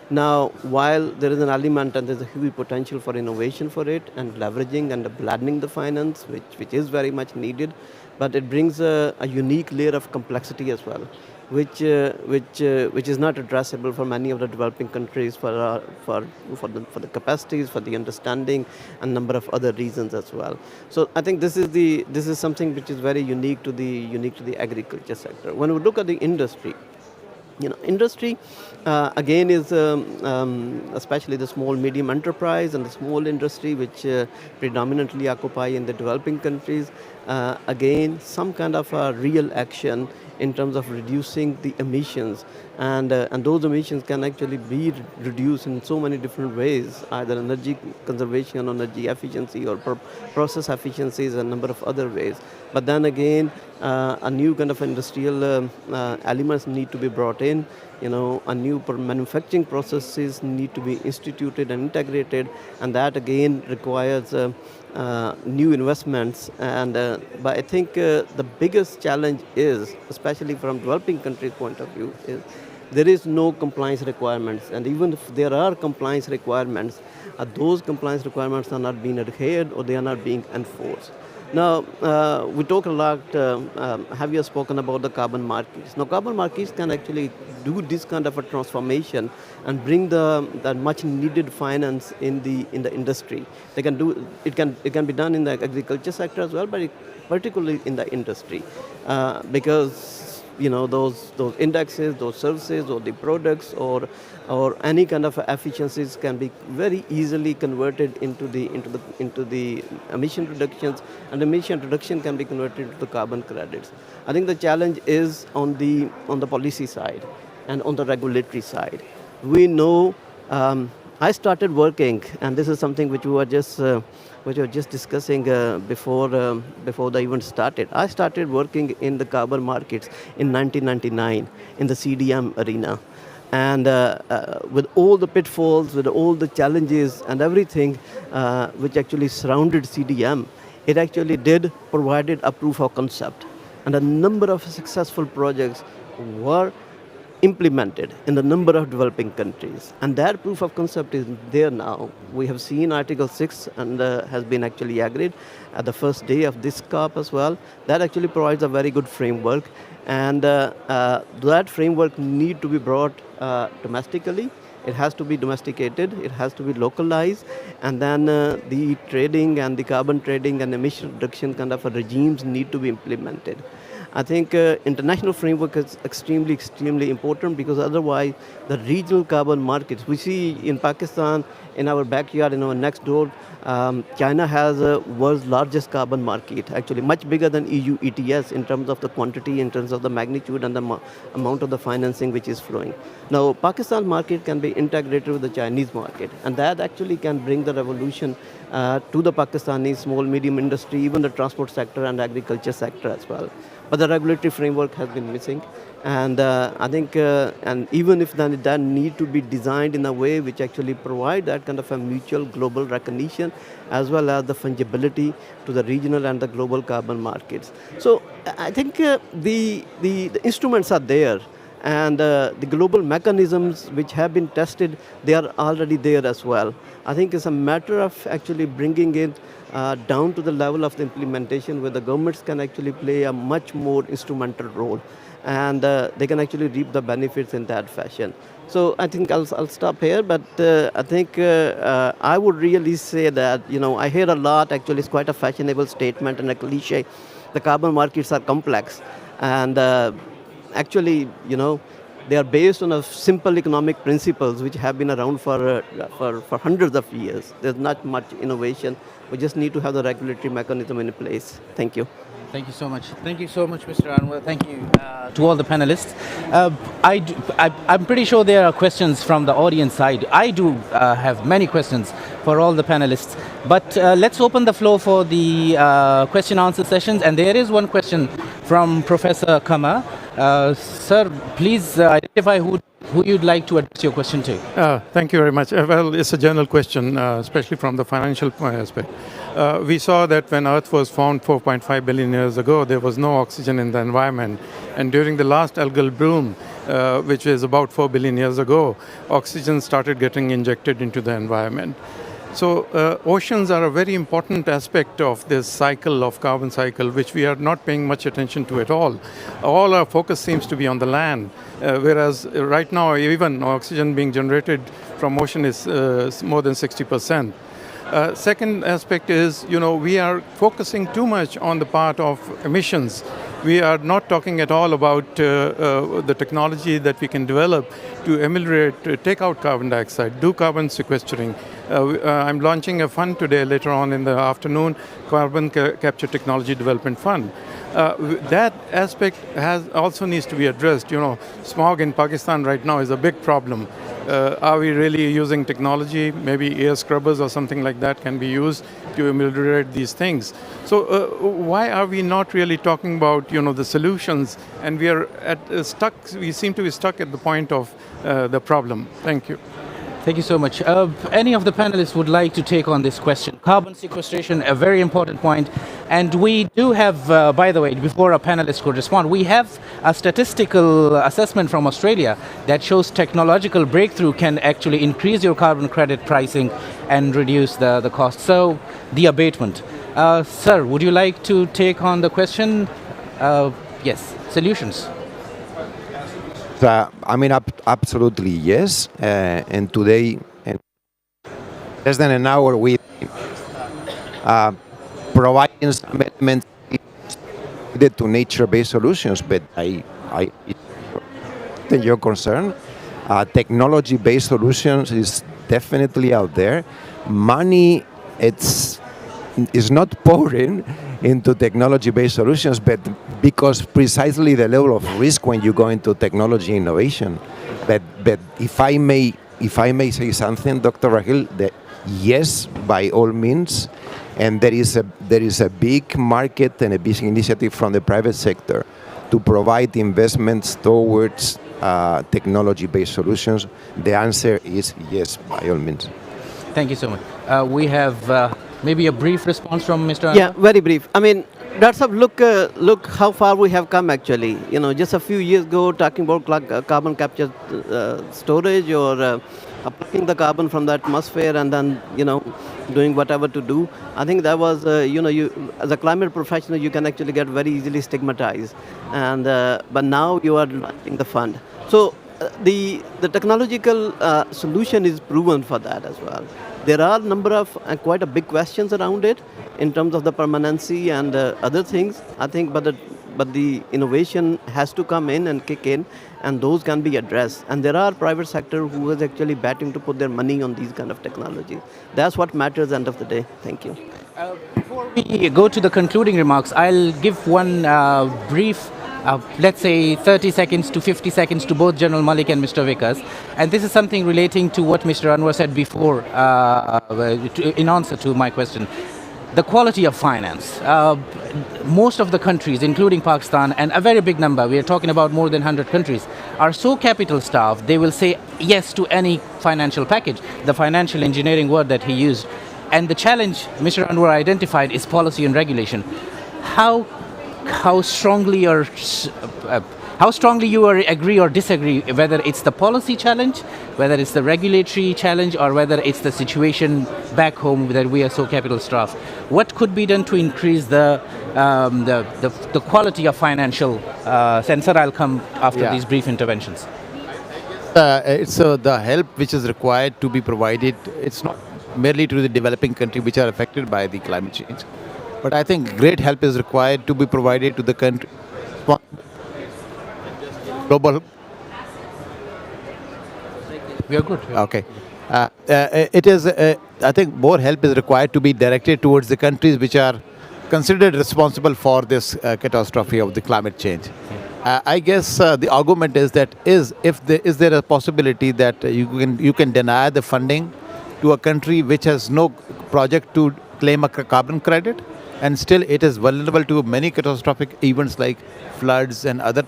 Now, while there is an element and there's a huge potential for innovation for it and leveraging and blending the finance, which is very much needed, but it brings a unique layer of complexity as well, which is not addressable for many of the developing countries for the capacities, for the understanding, and number of other reasons as well. So I think this is something which is very unique to the agriculture sector. When we look at the industry, industry again is especially the small medium enterprise and the small industry which predominantly occupy in the developing countries. Again, some kind of a real action in terms of reducing the emissions, and those emissions can actually be reduced in so many different ways, either energy conservation, energy efficiency, or process efficiencies, and a number of other ways. But then again, a new kind of industrial elements need to be brought in. A new manufacturing processes need to be instituted and integrated, and that again requires new investments. And but I think the biggest challenge is, especially from developing countries' point of view, is there is no compliance requirements, and even if there are compliance requirements, those compliance requirements are not being adhered or they are not being enforced. Now, we talk a lot, have you spoken about the carbon markets? Now, carbon markets can actually do this kind of a transformation and bring the much needed finance in the industry. They can do it can be done in the agriculture sector as well, but particularly in the industry, because those indexes, those services, or the products, or any kind of efficiencies can be very easily converted into the emission reductions, and emission reduction can be converted into the carbon credits. I think the challenge is on the policy side and on the regulatory side. We know. I started working, and this is something which we were just discussing before the event started. I started working in the carbon markets in 1999 in the CDM arena, and with all the pitfalls, with all the challenges and everything which actually surrounded CDM, it actually did provided a proof of concept, and a number of successful projects were implemented in a number of developing countries. And that proof of concept is there now. We have seen Article 6 and has been actually agreed at the first day of this COP as well. That actually provides a very good framework. And that framework need to be brought domestically. It has to be domesticated, it has to be localized, and then the trading and the carbon trading and emission reduction kind of regimes need to be implemented. I think international framework is extremely important, because otherwise the regional carbon markets, we see in Pakistan, in our backyard, in our next door, China has a world's largest carbon market, actually much bigger than EU ETS in terms of the quantity, in terms of the magnitude and the amount of the financing which is flowing. Now, Pakistan market can be integrated with the Chinese market, and that actually can bring the revolution to the Pakistani small, medium industry, even the transport sector and agriculture sector as well. But the regulatory framework has been missing, and I think, and even if that need to be designed in a way which actually provide that kind of a mutual global recognition, as well as the fungibility to the regional and the global carbon markets. So I think the instruments are there, and the global mechanisms which have been tested, they are already there as well. I think it's a matter of actually bringing it down to the level of the implementation, where the governments can actually play a much more instrumental role. and they can actually reap the benefits in that fashion. So I think I'll stop here, but I think I would really say that, I hear a lot, actually it's quite a fashionable statement and a cliche, the carbon markets are complex, and actually, they are based on a simple economic principles which have been around for hundreds of years. There's not much innovation. We just need to have the regulatory mechanism in place. Thank you.
Thank you so much. Thank you so much, Mr. Anwar. Thank you to all the panelists. I'm pretty sure there are questions from the audience side. I do have many questions for all the panelists. But let's open the floor for the question answer sessions. And there is one question from Professor Kama. Sir, please identify who you'd like to address your question to.
Thank you very much. Well, it's a general question, especially from the financial aspect. We saw that when Earth was formed 4.5 billion years ago, there was no oxygen in the environment. And during the last algal bloom, which is about 4 billion years ago, oxygen started getting injected into the environment. So oceans are a very important aspect of this cycle of carbon cycle, which we are not paying much attention to at all. All our focus seems to be on the land, whereas right now even oxygen being generated from ocean is more than 60%. Second aspect is, we are focusing too much on the part of emissions. We are not talking at all about the technology that we can develop to ameliorate, take out carbon dioxide, do carbon sequestering. I'm launching a fund today, later on in the afternoon, Carbon Capture Technology Development Fund. That aspect also needs to be addressed. Smog in Pakistan right now is a big problem. Are we really using technology? Maybe air scrubbers or something like that can be used to ameliorate these things. So why are we not really talking about the solutions? And we are stuck. We seem to be stuck at the point of the problem. Thank you.
Thank you so much. Any of the panelists would like to take on this question? Carbon sequestration, a very important point. And we do have, by the way, before our panelists could respond, we have a statistical assessment from Australia that shows technological breakthrough can actually increase your carbon credit pricing and reduce the cost. So, the abatement. Sir, would you like to take on the question? Yes, solutions.
Absolutely yes. And today, in less than an hour, we providing some elements related to nature-based solutions. But I your concern, technology-based solutions is definitely out there. Money, is not pouring into technology-based solutions, but because precisely the level of risk when you go into technology innovation. But if I may say something, Dr. Rahil, that yes, by all means, and there is a big market and a big initiative from the private sector to provide investments towards technology-based solutions. The answer is yes, by all means.
Thank you so much. We have maybe a brief response from Mr. Anwar?
Yeah, very brief. That's look how far we have come actually. Just a few years ago, talking about carbon capture storage or plucking the carbon from the atmosphere and then, doing whatever to do. I think that was, you as a climate professional, you can actually get very easily stigmatized. And but now you are launching the fund. So the technological solution is proven for that as well. There are a number of quite a big questions around it in terms of the permanency and other things. I think, but the innovation has to come in and kick in, and those can be addressed. And there are private sector who is actually betting to put their money on these kind of technologies. That's what matters at the end of the day. Thank you.
Before we go to the concluding remarks, I'll give one brief let's say 30 seconds to 50 seconds to both General Malik and Mr. Vikas. And this is something relating to what Mr. Anwar said before in answer to my question. The quality of finance. Most of the countries, including Pakistan, and a very big number, we are talking about more than 100 countries, are so capital starved, they will say yes to any financial package, the financial engineering word that he used. And the challenge Mr. Anwar identified is policy and regulation. How strongly or How strongly you agree or disagree, whether it's the policy challenge, whether it's the regulatory challenge, or whether it's the situation back home that we are so capital starved? What could be done to increase the quality of financial? Sensor, I'll come after these brief interventions.
It's the help which is required to be provided. It's not merely to the developing country which are affected by the climate change, but I think great help is required to be provided to the country. Global.
We are good.
Okay. It is. I think more help is required to be directed towards the countries which are considered responsible for this catastrophe of the climate change. I guess the argument is that is there a possibility that you can deny the funding to a country which has no project to claim a carbon credit, and still it is vulnerable to many catastrophic events like floods and other.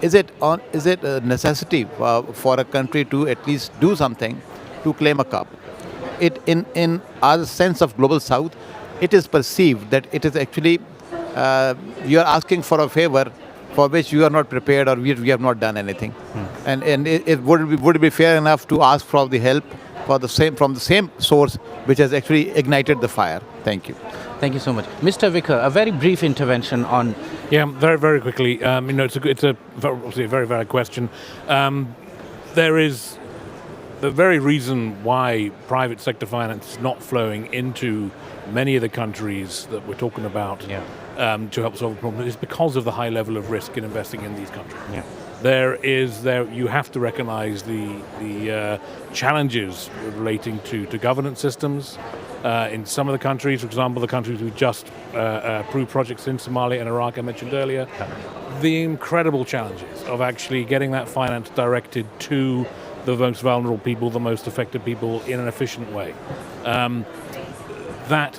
Is it a necessity for a country to at least do something to claim a carbon? In our sense of global south, it is perceived that it is actually you are asking for a favor for which you are not prepared, or we have not done anything. And would it be fair enough to ask for the help from the same source which has actually ignited the fire? Thank you.
Thank you so much, Mr. Vicker. A very brief intervention on.
Yeah, very, very quickly. It's obviously a very valid question. There is the very reason why private sector finance is not flowing into many of the countries that we're talking about to help solve the problem is because of the high level of risk in investing in these countries. Yeah. You have to recognize the challenges relating to governance systems. In some of the countries, for example, the countries we just approved projects in, Somalia and Iraq, I mentioned earlier, the incredible challenges of actually getting that finance directed to the most vulnerable people, the most affected people in an efficient way. And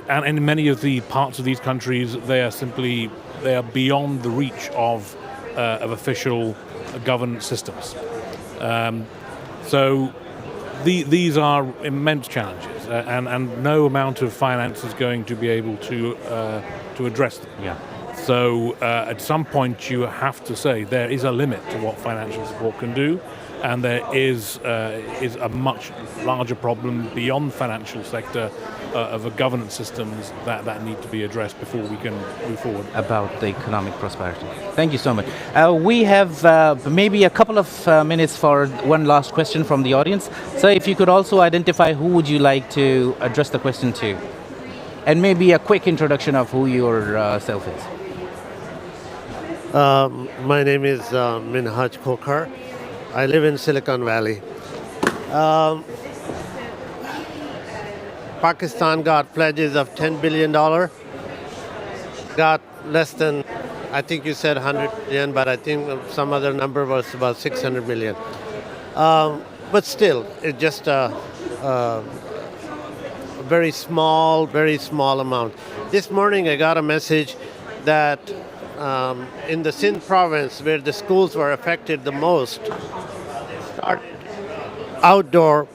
in many of the parts of these countries, they are beyond the reach of official governance systems. So these are immense challenges, and no amount of finance is going to be able to address them.
Yeah.
So at some point you have to say there is a limit to what financial support can do, and there is a much larger problem beyond the financial sector of the governance systems that need to be addressed before we can move forward.
About the economic prosperity. Thank you so much. We have maybe a couple of minutes for one last question from the audience. So if you could also identify who would you like to address the question to, and maybe a quick introduction of who yourself is.
My name is Minhaj Khokhar. I live in Silicon Valley. Pakistan got pledges of $10 billion. Got less than, I think you said 100 million, but I think some other number was about 600 million. But still, it's just a very small amount. This morning I got a message that in the Sindh province, where the schools were affected the most, started outdoor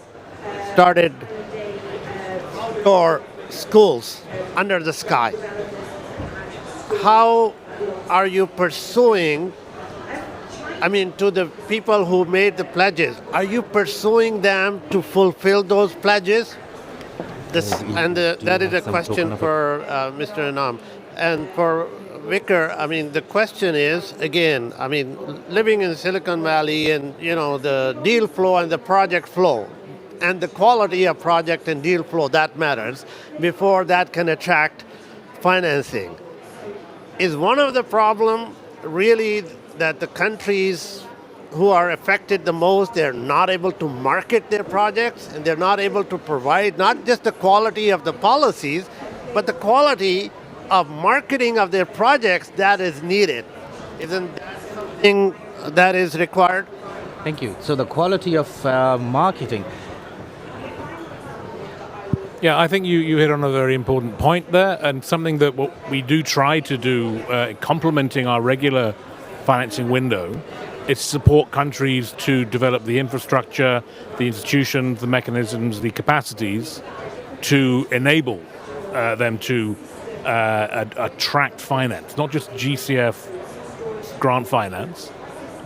schools under the sky. How are you pursuing, to the people who made the pledges, are you pursuing them to fulfill those pledges? That is a question for Mr. Anam. And for Vicker, the question is, again, living in Silicon Valley and, the deal flow and the project flow and the quality of project and deal flow, that matters before that can attract financing. Is one of the problem really that the countries who are affected the most, they're not able to market their projects, and they're not able to provide not just the quality of the policies, but the quality of marketing of their projects that is needed? Isn't that something that is required?
Thank you. So the quality of marketing.
Yeah, I think you hit on a very important point there, and something that what we do try to do, complementing our regular financing window, is support countries to develop the infrastructure, the institutions, the mechanisms, the capacities to enable them to attract finance, not just GCF grant finance,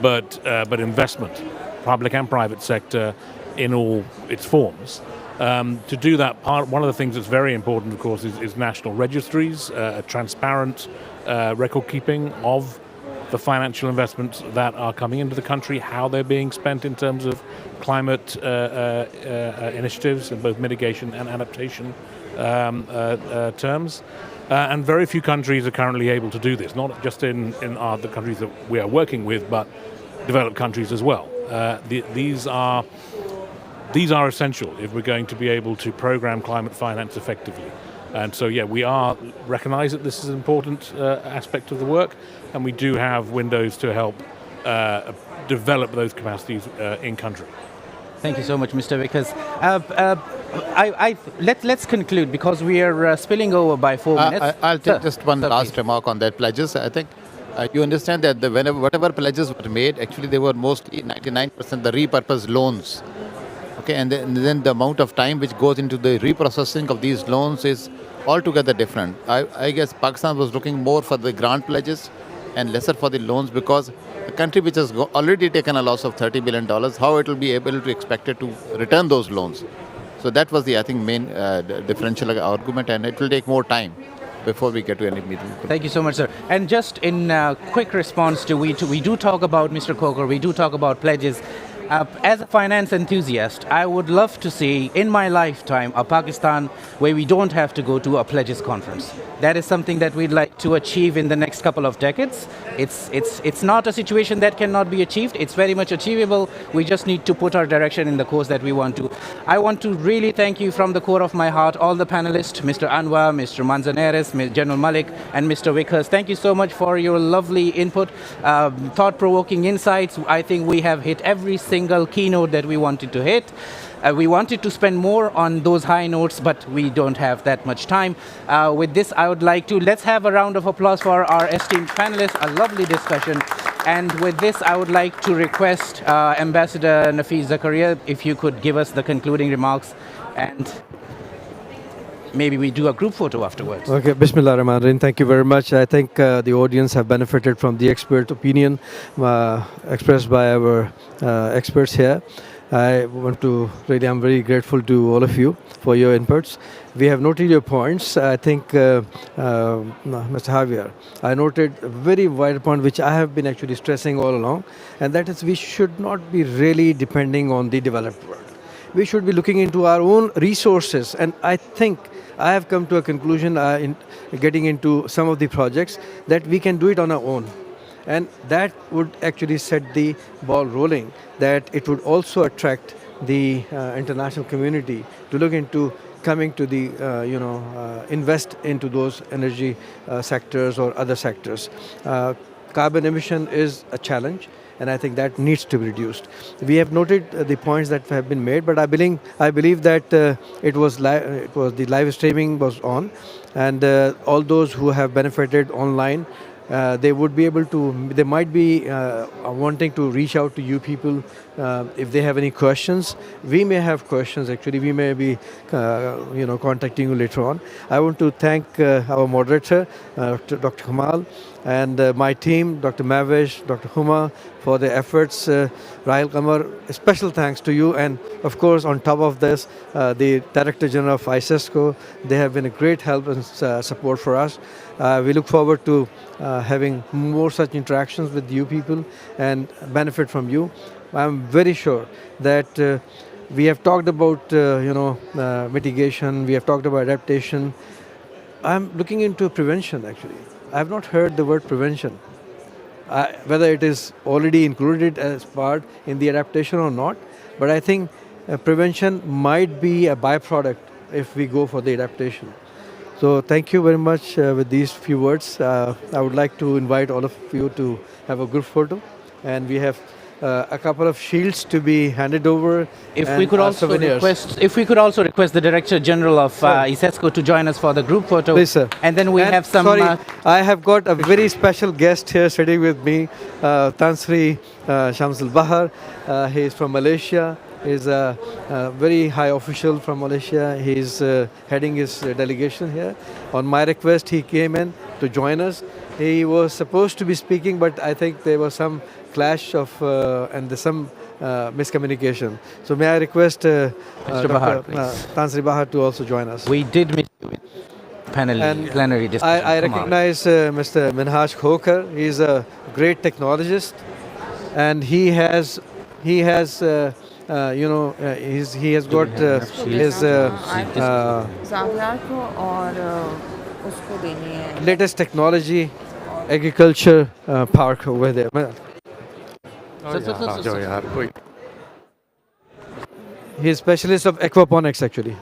but investment, public and private sector, in all its forms. To do that, one of the things that's very important, of course, is national registries, transparent record keeping of the financial investments that are coming into the country, how they're being spent in terms of climate initiatives in both mitigation and adaptation terms. And very few countries are currently able to do this, not just in the countries that we are working with, but developed countries as well. These are essential if we're going to be able to program climate finance effectively. And so, yeah, we recognize that this is an important aspect of the work, and we do have windows to help develop those capacities in country.
Thank you so much, Mr. Vickers. Let's conclude because we are spilling over by 4 minutes.
I'll take just one last remark on that pledges. I think you understand that whatever pledges were made, actually they were mostly 99% the repurposed loans. Okay, and then the amount of time which goes into the reprocessing of these loans is altogether different. I guess Pakistan was looking more for the grant pledges and lesser for the loans, because a country which has already taken a loss of $30 billion, how it will be able to expect it to return those loans? So that was the, I think, main differential argument, and it will take more time before we get to any meeting.
Thank you so much, sir. And just in quick response to we do talk about Mr. Coker, we do talk about pledges. As a finance enthusiast, I would love to see in my lifetime a Pakistan where we don't have to go to a pledges conference. That is something that we'd like to achieve in the next couple of decades. It's not a situation that cannot be achieved. It's very much achievable. We just need to put our direction in the course that we want to. I want to really thank you from the core of my heart, all the panelists, Mr. Anwar, Mr. Manzanares, General Malik, and Mr. Vickers. Thank you so much for your lovely input, thought-provoking insights. I think we have hit every single keynote that we wanted to hit. We wanted to spend more on those high notes, but we don't have that much time. With this, I would like to, let's have a round of applause for our esteemed panelists, a lovely discussion. And with this, I would like to request Ambassador Nafeez Zakaria, if you could give us the concluding remarks, and maybe we do a group photo afterwards.
Okay, Bismillah Rahman Rahim. Thank you very much. I think the audience have benefited from the expert opinion expressed by our experts here. I'm very grateful to all of you for your inputs. We have noted your points. I think, Mr. Javier, I noted a very vital point which I have been actually stressing all along, and that is we should not be really depending on the developed world. We should be looking into our own resources, and I think I have come to a conclusion in getting into some of the projects that we can do it on our own. And that would actually set the ball rolling, that it would also attract the international community to look into coming to the, invest into those energy sectors or other sectors. Carbon emission is a challenge, and I think that needs to be reduced. We have noted the points that have been made, but I believe that it was the live streaming was on, and all those who have benefited online, they would be able to, they might be wanting to reach out to you people if they have any questions. We may have questions, actually. We may be, contacting you later on. I want to thank our moderator, Dr. Kamal, and my team, Dr. Mavish, Dr. Huma, for their efforts. Rahil Kamar, special thanks to you. And of course, on top of this, the Director General of ICESCO, they have been a great help and support for us. We look forward to having more such interactions with you people and benefit from you. I'm very sure that we have talked about, mitigation, we have talked about adaptation. I'm looking into prevention, actually. I have not heard the word prevention. Whether it is already included as part in the adaptation or not, but I think prevention might be a byproduct if we go for the adaptation. So thank you very much with these few words. I would like to invite all of you to have a group photo, and we have a couple of shields to be handed over.
If we could also request the Director General of ICESCO to join us for the group photo.
Please, sir.
And then we have some.
Sorry, I have got a very special guest here sitting with me, Tansri Shamsul Bahar. He is from Malaysia. He is a very high official from Malaysia. He is heading his delegation here. On my request, he came in to join us. He was supposed to be speaking, but I think there were some clash of and there's some miscommunication. So may I request
Mr. Bahar,
Dr.
please.
Tansri Bahar to also join us.
We did miss you in
And
plenary discussion.
I
Come on.
recognize Mr. Minhaj Khokar. He's a great technologist, and he has he has got his
ज़ावियार को और उसको देनी है
latest technology agriculture park over there. He's specialist of aquaponics actually.